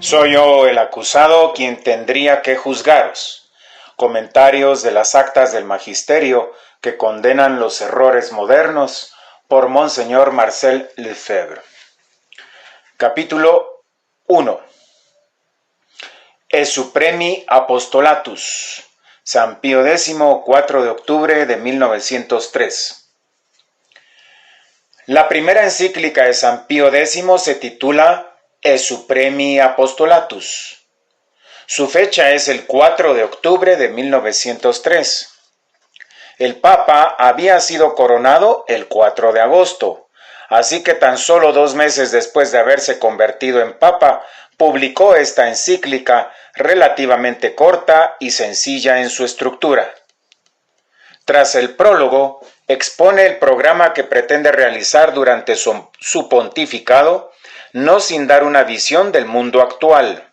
Soy yo el acusado quien tendría que juzgaros. Comentarios de las actas del magisterio que condenan los errores modernos por Monseñor Marcel Lefebvre. Capítulo 1. E Supremi Apostolatus. San Pío X, 4 de octubre de 1903. La primera encíclica de San Pío X se titula E Supremi Apostolatus. Su fecha es el 4 de octubre de 1903. El Papa había sido coronado el 4 de agosto, así que tan solo 2 meses después de haberse convertido en Papa, publicó esta encíclica relativamente corta y sencilla en su estructura. Tras el prólogo, expone el programa que pretende realizar durante su pontificado, no sin dar una visión del mundo actual.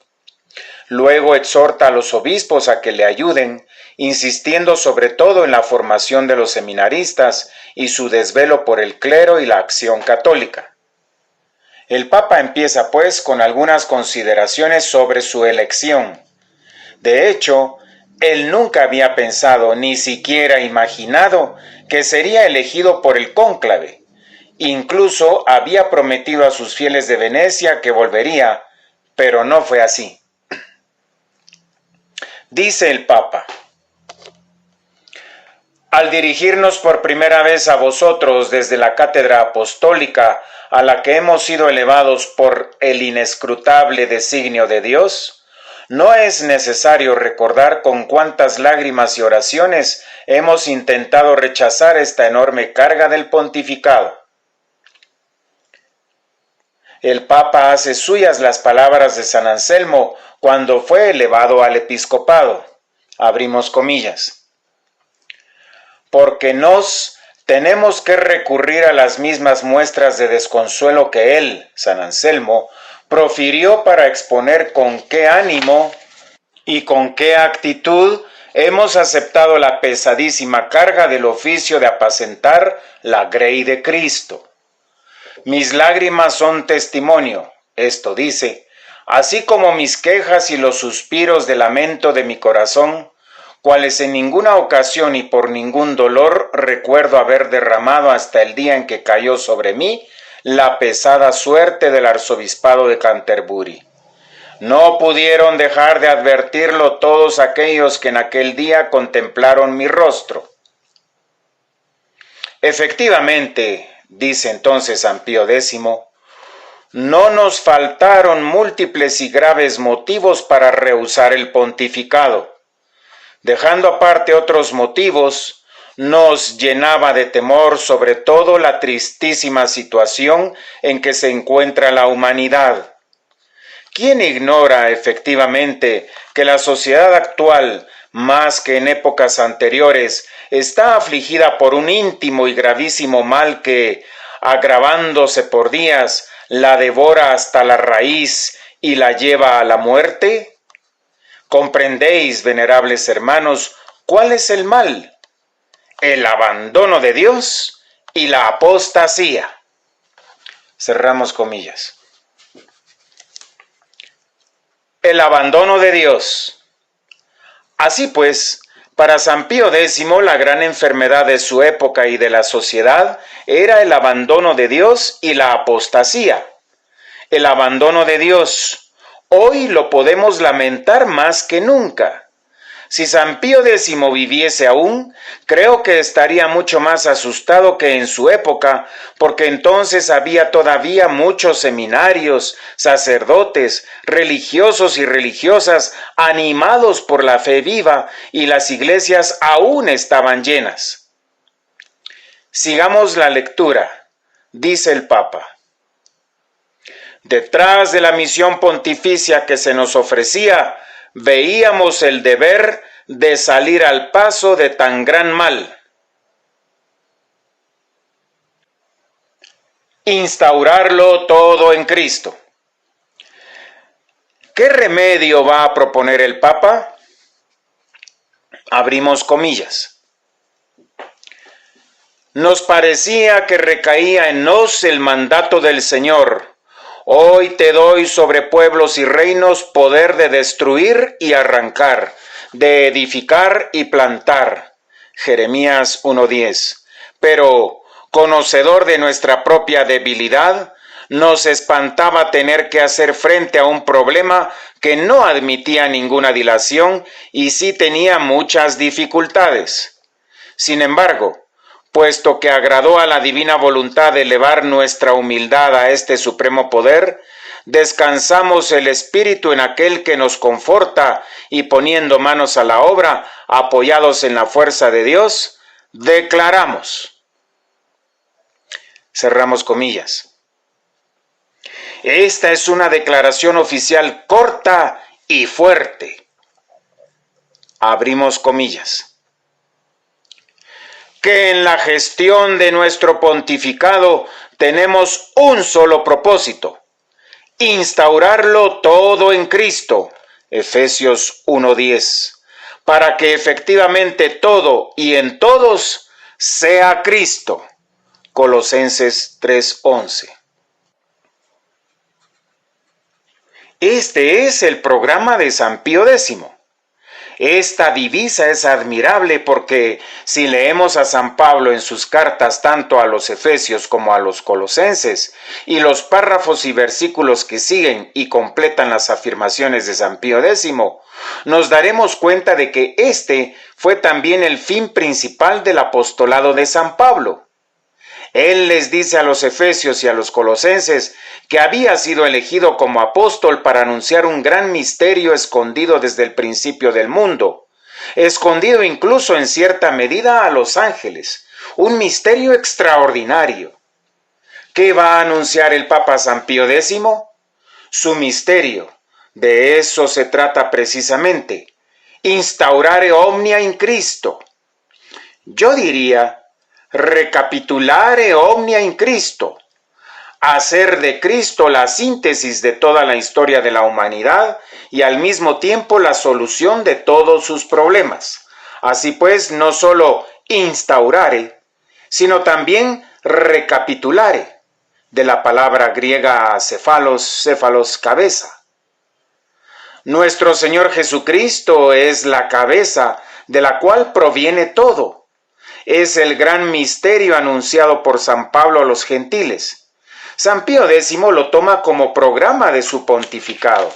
Luego exhorta a los obispos a que le ayuden, insistiendo sobre todo en la formación de los seminaristas y su desvelo por el clero y la acción católica. El Papa empieza pues con algunas consideraciones sobre su elección. De hecho, él nunca había pensado, ni siquiera imaginado, que sería elegido por el cónclave. Incluso había prometido a sus fieles de Venecia que volvería, pero no fue así. Dice el Papa: al dirigirnos por primera vez a vosotros desde la cátedra apostólica a la que hemos sido elevados por el inescrutable designio de Dios, no es necesario recordar con cuántas lágrimas y oraciones hemos intentado rechazar esta enorme carga del pontificado. El Papa hace suyas las palabras de San Anselmo cuando fue elevado al episcopado. Abrimos comillas. Porque nos tenemos que recurrir a las mismas muestras de desconsuelo que él, San Anselmo, profirió para exponer con qué ánimo y con qué actitud hemos aceptado la pesadísima carga del oficio de apacentar la grey de Cristo. Mis lágrimas son testimonio, esto dice, así como mis quejas y los suspiros de lamento de mi corazón, cuales en ninguna ocasión y por ningún dolor recuerdo haber derramado hasta el día en que cayó sobre mí la pesada suerte del arzobispado de Canterbury. No pudieron dejar de advertirlo todos aquellos que en aquel día contemplaron mi rostro. Efectivamente, dice entonces San Pío X, no nos faltaron múltiples y graves motivos para rehusar el pontificado. Dejando aparte otros motivos, nos llenaba de temor sobre todo la tristísima situación en que se encuentra la humanidad. ¿Quién ignora efectivamente que la sociedad actual, más que en épocas anteriores, está afligida por un íntimo y gravísimo mal que, agravándose por días, la devora hasta la raíz y la lleva a la muerte? ¿Comprendéis, venerables hermanos, cuál es el mal? El abandono de Dios y la apostasía. Cerramos comillas. El abandono de Dios. Así pues, para San Pío X, la gran enfermedad de su época y de la sociedad era el abandono de Dios y la apostasía. El abandono de Dios, hoy lo podemos lamentar más que nunca. Si San Pío X viviese aún, creo que estaría mucho más asustado que en su época, porque entonces había todavía muchos seminarios, sacerdotes, religiosos y religiosas animados por la fe viva, y las iglesias aún estaban llenas. Sigamos la lectura, dice el Papa. Detrás de la misión pontificia que se nos ofrecía, veíamos el deber de salir al paso de tan gran mal. Instaurarlo todo en Cristo. ¿Qué remedio va a proponer el Papa? Abrimos comillas. Nos parecía que recaía en nos el mandato del Señor, Hoy te doy sobre pueblos y reinos poder de destruir y arrancar, de edificar y plantar. Jeremías 1:10. Pero, conocedor de nuestra propia debilidad, nos espantaba tener que hacer frente a un problema que no admitía ninguna dilación y sí tenía muchas dificultades. Sin embargo, puesto que agradó a la divina voluntad de elevar nuestra humildad a este supremo poder, descansamos el espíritu en aquel que nos conforta y poniendo manos a la obra, apoyados en la fuerza de Dios, declaramos. Cerramos comillas. Esta es una declaración oficial corta y fuerte. Abrimos comillas. Que en la gestión de nuestro pontificado tenemos un solo propósito: instaurarlo todo en Cristo, Efesios 1:10, para que efectivamente todo y en todos sea Cristo, Colosenses 3:11. Este es el programa de San Pío X. Esta divisa es admirable porque si leemos a San Pablo en sus cartas tanto a los Efesios como a los Colosenses y los párrafos y versículos que siguen y completan las afirmaciones de San Pío X, nos daremos cuenta de que este fue también el fin principal del apostolado de San Pablo. Él les dice a los Efesios y a los Colosenses que había sido elegido como apóstol para anunciar un gran misterio escondido desde el principio del mundo, escondido incluso en cierta medida a los ángeles, un misterio extraordinario. ¿Qué va a anunciar el Papa San Pío X? Su misterio. De eso se trata precisamente: instaurare omnia in Cristo. Yo diría recapitulare omnia in Cristo, hacer de Cristo la síntesis de toda la historia de la humanidad y al mismo tiempo la solución de todos sus problemas. Así pues, no solo instaurare, sino también recapitulare, de la palabra griega céfalos, cabeza. Nuestro Señor Jesucristo es la cabeza de la cual proviene todo. Es el gran misterio anunciado por San Pablo a los gentiles. San Pío X lo toma como programa de su pontificado.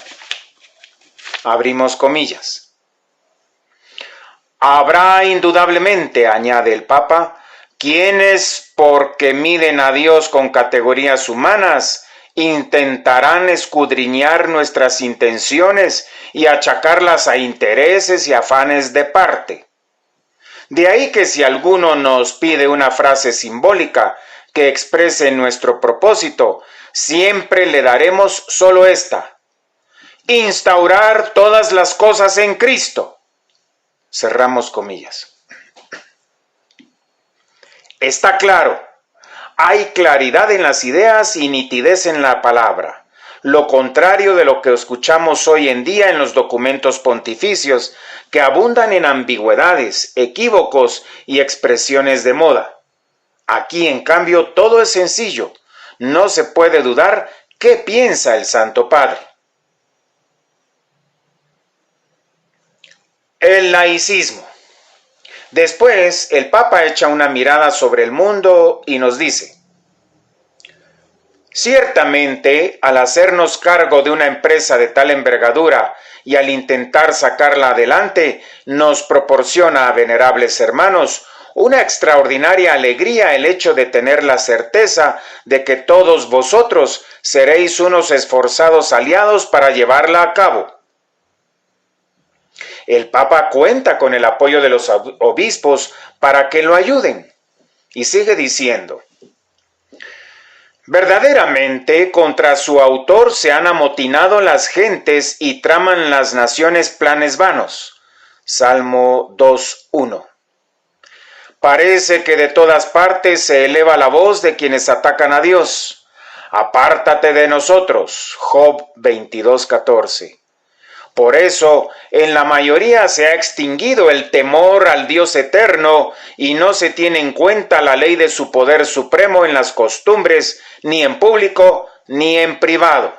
Abrimos comillas. Habrá indudablemente, añade el Papa, quienes, porque miden a Dios con categorías humanas, intentarán escudriñar nuestras intenciones y achacarlas a intereses y afanes de parte. De ahí que si alguno nos pide una frase simbólica que exprese nuestro propósito, siempre le daremos solo esta: instaurar todas las cosas en Cristo. Cerramos comillas. Está claro, hay claridad en las ideas y nitidez en la palabra, lo contrario de lo que escuchamos hoy en día en los documentos pontificios, que abundan en ambigüedades, equívocos y expresiones de moda. Aquí, en cambio, todo es sencillo. No se puede dudar qué piensa el Santo Padre. El laicismo. Después, el Papa echa una mirada sobre el mundo y nos dice: ciertamente, al hacernos cargo de una empresa de tal envergadura y al intentar sacarla adelante, nos proporciona, venerables hermanos, una extraordinaria alegría el hecho de tener la certeza de que todos vosotros seréis unos esforzados aliados para llevarla a cabo. El Papa cuenta con el apoyo de los obispos para que lo ayuden. Y sigue diciendo: verdaderamente contra su autor se han amotinado las gentes y traman las naciones planes vanos. Salmo 2:1. Parece que de todas partes se eleva la voz de quienes atacan a Dios. Apártate de nosotros. Job 22:14. Por eso, en la mayoría se ha extinguido el temor al Dios eterno y no se tiene en cuenta la ley de su poder supremo en las costumbres, ni en público, ni en privado.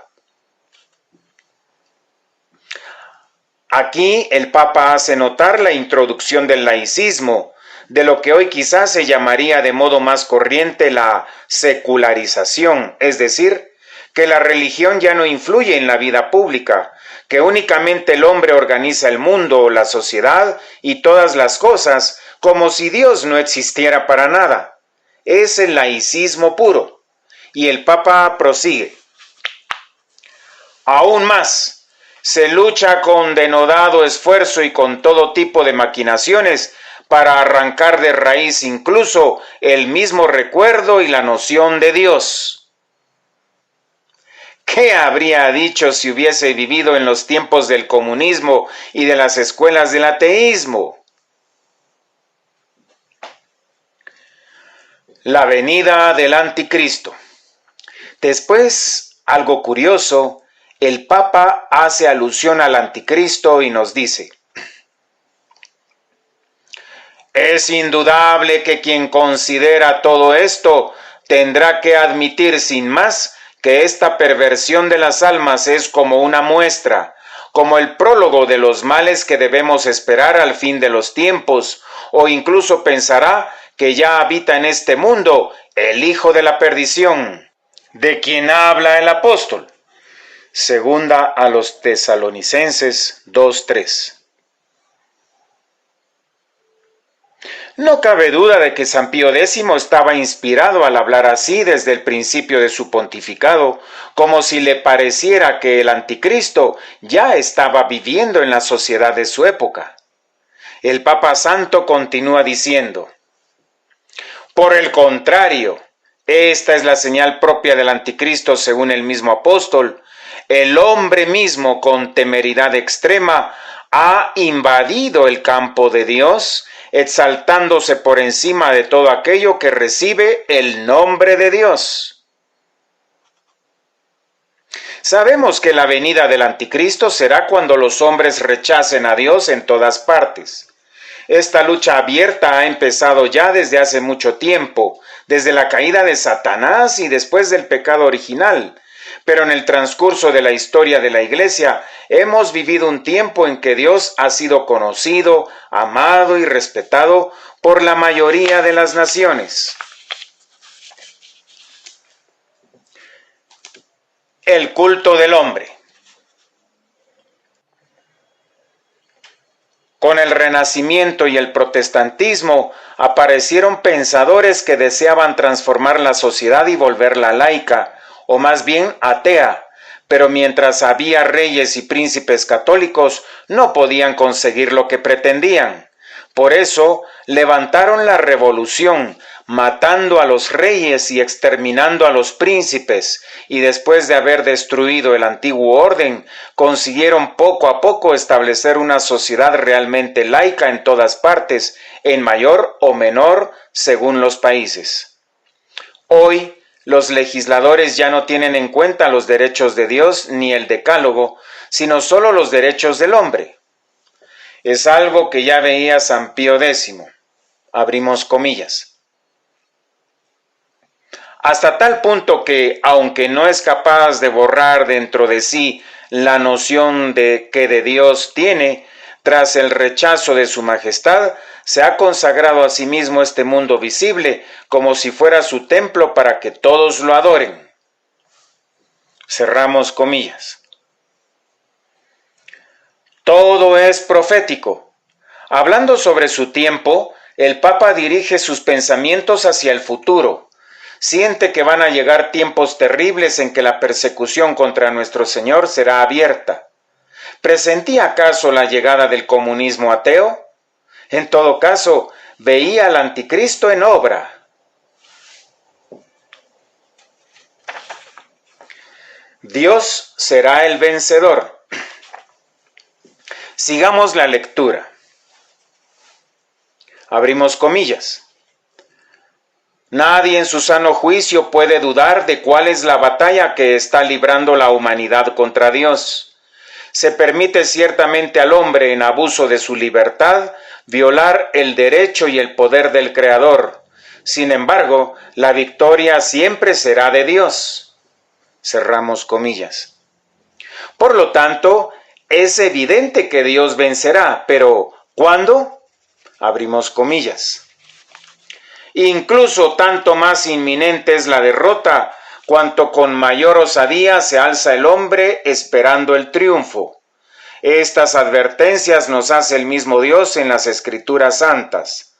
Aquí el Papa hace notar la introducción del laicismo, de lo que hoy quizás se llamaría de modo más corriente la secularización, es decir, que la religión ya no influye en la vida pública, que únicamente el hombre organiza el mundo, la sociedad y todas las cosas como si Dios no existiera para nada. Es el laicismo puro. Y el Papa prosigue. Aún más, se lucha con denodado esfuerzo y con todo tipo de maquinaciones para arrancar de raíz incluso el mismo recuerdo y la noción de Dios. ¿Qué habría dicho si hubiese vivido en los tiempos del comunismo y de las escuelas del ateísmo? La venida del anticristo. Después, algo curioso, el Papa hace alusión al anticristo y nos dice: es indudable que quien considera todo esto tendrá que admitir sin más que esta perversión de las almas es como una muestra, como el prólogo de los males que debemos esperar al fin de los tiempos, o incluso pensará que ya habita en este mundo el hijo de la perdición, de quien habla el apóstol. Segunda a los Tesalonicenses 2:3. No cabe duda de que San Pío X estaba inspirado al hablar así desde el principio de su pontificado, como si le pareciera que el anticristo ya estaba viviendo en la sociedad de su época. El Papa Santo continúa diciendo: por el contrario, esta es la señal propia del anticristo según el mismo apóstol. El hombre mismo, con temeridad extrema, ha invadido el campo de Dios, exaltándose por encima de todo aquello que recibe el nombre de Dios. Sabemos que la venida del anticristo será cuando los hombres rechacen a Dios en todas partes. Esta lucha abierta ha empezado ya desde hace mucho tiempo, desde la caída de Satanás y después del pecado original. Pero en el transcurso de la historia de la Iglesia hemos vivido un tiempo en que Dios ha sido conocido, amado y respetado por la mayoría de las naciones. El culto del hombre. Con el Renacimiento y el protestantismo aparecieron pensadores que deseaban transformar la sociedad y volverla laica, o más bien atea, pero mientras había reyes y príncipes católicos no podían conseguir lo que pretendían. Por eso levantaron la revolución, matando a los reyes y exterminando a los príncipes, y después de haber destruido el antiguo orden, consiguieron poco a poco establecer una sociedad realmente laica en todas partes, en mayor o menor según los países. Hoy, los legisladores ya no tienen en cuenta los derechos de Dios ni el decálogo, sino solo los derechos del hombre. Es algo que ya veía San Pío X. Abrimos comillas. Hasta tal punto que, aunque no es capaz de borrar dentro de sí la noción de que de Dios tiene, tras el rechazo de su majestad, se ha consagrado a sí mismo este mundo visible, como si fuera su templo para que todos lo adoren. Cerramos comillas. Todo es profético. Hablando sobre su tiempo, el Papa dirige sus pensamientos hacia el futuro. Siente que van a llegar tiempos terribles en que la persecución contra nuestro Señor será abierta. ¿Presentía acaso la llegada del comunismo ateo? En todo caso, veía al anticristo en obra. Dios será el vencedor. Sigamos la lectura. Abrimos comillas. Nadie en su sano juicio puede dudar de cuál es la batalla que está librando la humanidad contra Dios. Se permite ciertamente al hombre, en abuso de su libertad, violar el derecho y el poder del Creador. Sin embargo, la victoria siempre será de Dios. Cerramos comillas. Por lo tanto, es evidente que Dios vencerá, pero ¿cuándo? Abrimos comillas. Incluso tanto más inminente es la derrota, cuanto con mayor osadía se alza el hombre esperando el triunfo. Estas advertencias nos hace el mismo Dios en las Escrituras Santas.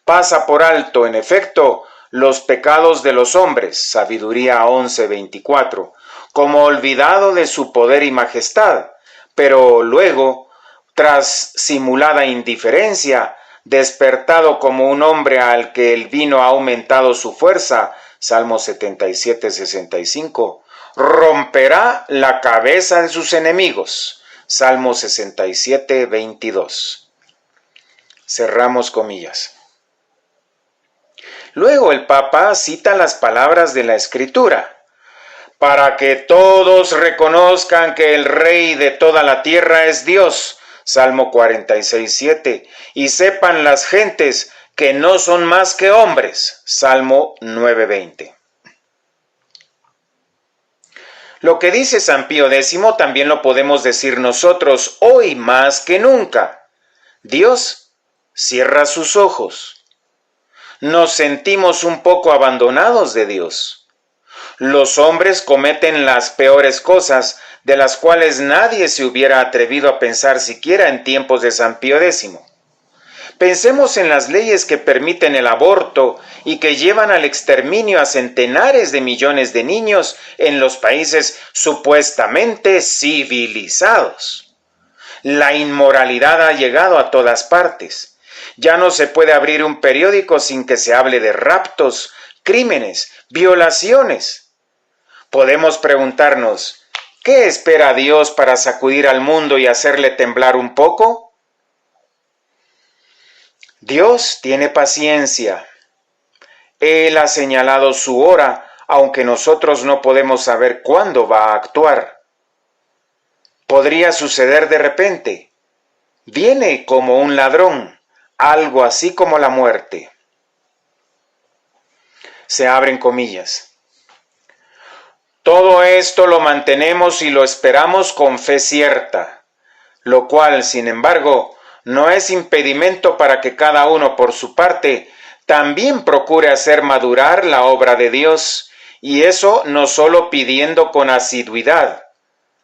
Pasa por alto, en efecto, los pecados de los hombres, Sabiduría 11:24, como olvidado de su poder y majestad, pero luego, tras simulada indiferencia, despertado como un hombre al que el vino ha aumentado su fuerza, Salmo 77:65, romperá la cabeza de sus enemigos, Salmo 67:22. Cerramos comillas. Luego el Papa cita las palabras de la Escritura: para que todos reconozcan que el Rey de toda la tierra es Dios, Salmo 46:7, y sepan las gentes que no son más que hombres, Salmo 9:20. Lo que dice San Pío X también lo podemos decir nosotros hoy más que nunca. Dios cierra sus ojos. Nos sentimos un poco abandonados de Dios. Los hombres cometen las peores cosas de las cuales nadie se hubiera atrevido a pensar siquiera en tiempos de San Pío X. Pensemos en las leyes que permiten el aborto y que llevan al exterminio a centenares de millones de niños en los países supuestamente civilizados. La inmoralidad ha llegado a todas partes. Ya no se puede abrir un periódico sin que se hable de raptos, crímenes, violaciones. Podemos preguntarnos, ¿qué espera Dios para sacudir al mundo y hacerle temblar un poco? Dios tiene paciencia. Él ha señalado su hora, aunque nosotros no podemos saber cuándo va a actuar. Podría suceder de repente. Viene como un ladrón, algo así como la muerte. Se abren comillas. Todo esto lo mantenemos y lo esperamos con fe cierta, lo cual, sin embargo, no es impedimento para que cada uno por su parte también procure hacer madurar la obra de Dios, y eso no solo pidiendo con asiduidad.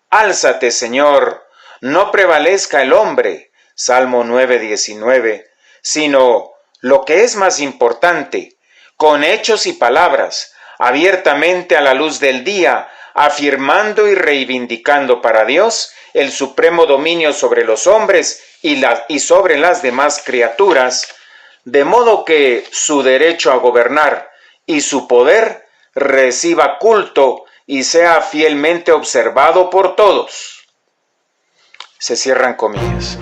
Álzate, Señor, no prevalezca el hombre, Salmo 9:19, sino, lo que es más importante, con hechos y palabras, abiertamente a la luz del día, afirmando y reivindicando para Dios el supremo dominio sobre los hombres y sobre las demás criaturas, de modo que su derecho a gobernar y su poder reciba culto y sea fielmente observado por todos. Se cierran comillas.